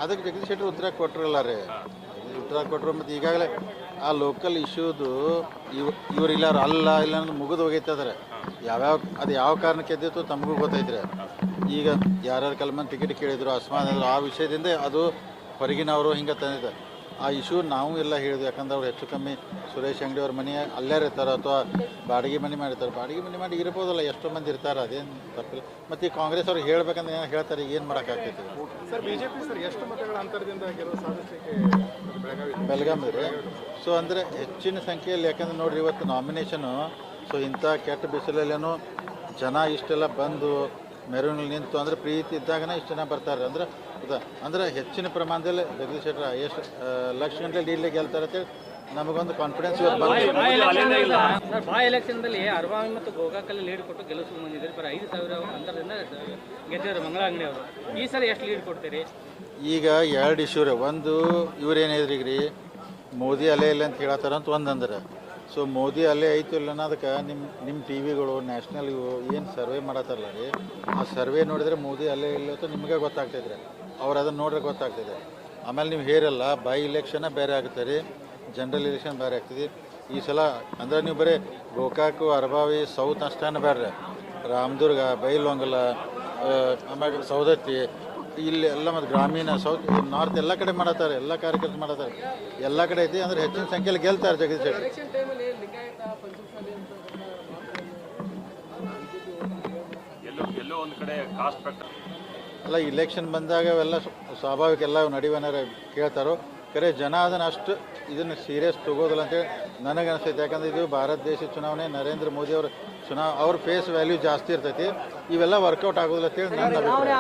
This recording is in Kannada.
ಅದಕ್ಕೆ ಜಗದೀಶ್ ಶೆಟ್ಟರ್ ಉತ್ತರ ಕೊಟ್ಟರಲ್ಲ ರೀ, ಉತ್ತರ ಕೊಟ್ಟರು. ಮತ್ತು ಈಗಾಗಲೇ ಆ ಲೋಕಲ್ ಇಶ್ಯೂದು ಇವರಿಲ್ಲ ಅಲ್ಲ ಇಲ್ಲ ಅನ್ನೋದು ಮುಗಿದು ಹೋಗೈತದ್ರೆ ಅದು ಯಾವ ಕಾರಣಕ್ಕೆ ಎದ್ದಿತ್ತು ತಮಗೂ ಗೊತ್ತೈತ್ರಿ. ಈಗ ಯಾರ್ಯಾರು ಕಲ್ಮನ್ ಟಿಕೆಟ್ ಕೇಳಿದ್ರು ಅಸಮಾಧಾನ ಅಂದರು, ಆ ವಿಷಯದಿಂದ ಅದು ಹೊರಗಿನವರು ಹಿಂಗೆ ತಂದಿದ್ದಾರೆ. ಆ ಇಶ್ಯೂ ನಾವು ಎಲ್ಲ ಹೇಳಿದ್ವಿ. ಯಾಕಂದ್ರೆ ಅವ್ರು ಹೆಚ್ಚು ಕಮ್ಮಿ ಸುರೇಶ್ ಅಂಗಡಿ ಅವ್ರ ಮನೆ ಅಲ್ಲೇ ಇರ್ತಾರೆ ಅಥವಾ ಬಾಡಿಗೆ ಮನೆ ಮಾಡಿರ್ತಾರೆ. ಬಾಡಿಗೆ ಮನೆ ಮಾಡಿ ಇರ್ಬೋದಲ್ಲ, ಎಷ್ಟೋ ಮಂದಿ ಇರ್ತಾರೆ, ಅದೇನು ತಪ್ಪಿಲ್ಲ. ಮತ್ತು ಈ ಕಾಂಗ್ರೆಸ್ ಅವ್ರಿಗೆ ಹೇಳ್ಬೇಕಂದ್ರೆ ಏನು ಹೇಳ್ತಾರೆ, ಏನು ಮಾಡೋಕ್ಕಾಗ್ತೈತಿ ಸರ್? ಬಿಜೆಪಿ ಸರ್ ಎಷ್ಟು ಮತಗಳ ಅಂತರದಿಂದ ಗೆಲುವು ಸಾಧಿಸಲಿಕ್ಕೆ ಬೆಳಗಾವಿ ರೀ. ಸೊ ಅಂದರೆ ಹೆಚ್ಚಿನ ಸಂಖ್ಯೆಯಲ್ಲಿ, ಯಾಕಂದ್ರೆ ನೋಡಿರಿ ಇವತ್ತು ನಾಮಿನೇಷನು. ಸೊ ಇಂಥ ಕೆಟ್ಟ ಬಿಸಿಲಲ್ಲೇನು ಜನ ಇಷ್ಟೆಲ್ಲ ಬಂದು ಮೆರವಣಿಗೆ ನಿಂತು ಅಂದರೆ ಪ್ರೀತಿ ಇದ್ದಾಗನೇ ಇಷ್ಟು ಜನ ಬರ್ತಾರೆ. ಅಂದರೆ ಹೆಚ್ಚಿನ ಪ್ರಮಾಣದಲ್ಲಿ ಜಗದೀಶ್ ಶೆಟ್ಟರ್ ಎಷ್ಟು ಲಕ್ಷ ಗಂಟೆ ಲೀಡ್ಲಿ ಗೆಲ್ತಾರೆ ಅಂತೇಳಿ ನಮಗೊಂದು ಕಾನ್ಫಿಡೆನ್ಸ್ ಇವತ್ತು ಬಂದು. ಬಾ ಎಲೆಕ್ಷನ್ದಲ್ಲಿ ಅರ್ವಾಮಿ ಮತ್ತು ಗೋಕಾಕಲ್ಲಿ ಲೀಡ್ ಕೊಟ್ಟು ಗೆಲ್ಲಿಸ್ಕೊಂಡು ಬಂದಿದ್ದಾರೆ. ಬರೀ 5,000 ಅಂತರದಿಂದ ಗೆದ್ದಿದ್ದಾರೆ ಮಂಗಳ ಅಂಗಡಿ ಅವರು. ಈ ಸಲ ಎಷ್ಟು ಲೀಡ್ ಕೊಡ್ತೀರಿ? ಈಗ ಎರಡು ಇಶ್ಯೂ ರೀ. ಒಂದು ಇವ್ರೇನು ಹೇಳಿದ್ರಿ ಈಗ ರೀ, ಮೋದಿ ಅಲೆ ಇಲ್ಲ ಅಂತ ಹೇಳತ್ತಾರಂತ ಒಂದಂದ್ರೆ. ಸೊ ಮೋದಿ ಅಲ್ಲೇ ಐತು ಇಲ್ಲ ಅನ್ನೋದಕ್ಕೆ ನಿಮ್ಮ ಟಿ ವಿಗಳು ನ್ಯಾಷನಲ್ ಇವು ಏನು ಸರ್ವೆ ಮಾಡತ್ತಾರಲ್ಲ ರೀ, ಆ ಸರ್ವೆ ನೋಡಿದರೆ ಮೋದಿ ಅಲ್ಲೇ ಇಲ್ಲ ಅಂತ ನಿಮಗೆ ಗೊತ್ತಾಗ್ತೈತ್ರಿ. ಅವ್ರು ಅದನ್ನು ನೋಡ್ರೆ ಗೊತ್ತಾಗ್ತದೆ. ಆಮೇಲೆ ನೀವು ಹೇರಲ್ಲ, ಬೈ ಇಲೆಕ್ಷನ್ನ ಬೇರೆ ಆಗುತ್ತೆ ರೀ, ಜನರಲ್ ಎಲೆಕ್ಷನ್ ಬೇರೆ ಆಗ್ತದೆ. ಈ ಸಲ ಅಂದರೆ ನೀವು ಬರೀ ಗೋಕಾಕು ಅರಬಾವಿ ಸೌತ್ ಅಷ್ಟೇ ಬೇಡ್ರಿ, ರಾಮದುರ್ಗ ಬೈಲೊಂಗಲ ಆಮೇಲೆ ಸೌದತ್ತಿ ಇಲ್ಲಿ ಎಲ್ಲ ಮತ್ತು ಗ್ರಾಮೀಣ ಸೌತ್ ನಾರ್ತ್ ಎಲ್ಲ ಕಡೆ ಮಾಡತ್ತಾರೆ, ಎಲ್ಲ ಕಾರ್ಯಕರ್ತರು ಮಾಡತ್ತಾರೆ, ಎಲ್ಲ ಕಡೆ ಐತಿ. ಅಂದರೆ ಹೆಚ್ಚಿನ ಸಂಖ್ಯೆಯಲ್ಲಿ ಗೆಲ್ತಾರೆ ಜಗದೀಶ್ ಶೆಟ್ಟರ್. ಅಲ್ಲ, ಇಲೆಕ್ಷನ್ ಬಂದಾಗ ಅವೆಲ್ಲ ಸ್ವಾಭಾವಿಕ, ಎಲ್ಲ ನಡಿವನಾರ ಕೇಳ್ತಾರೋ. ಖರೆ ಜನ ಅದನ್ನು ಅಷ್ಟು ಇದನ್ನು ಸೀರಿಯಸ್ ತೊಗೋದಿಲ್ಲ ಅಂತೇಳಿ ನನಗೆ ಅನಿಸ್ತೈತೆ. ಯಾಕಂದ್ರೆ ಇದು ಭಾರತ ದೇಶ ಚುನಾವಣೆ, ನರೇಂದ್ರ ಮೋದಿ ಅವ್ರ ಫೇಸ್ ವ್ಯಾಲ್ಯೂ ಜಾಸ್ತಿ ಇರ್ತೈತಿ. ಇವೆಲ್ಲ ವರ್ಕೌಟ್ ಆಗೋದಿಲ್ಲ ಅಂತೇಳಿ ನನ್ನ ಅಭಿಪ್ರಾಯ.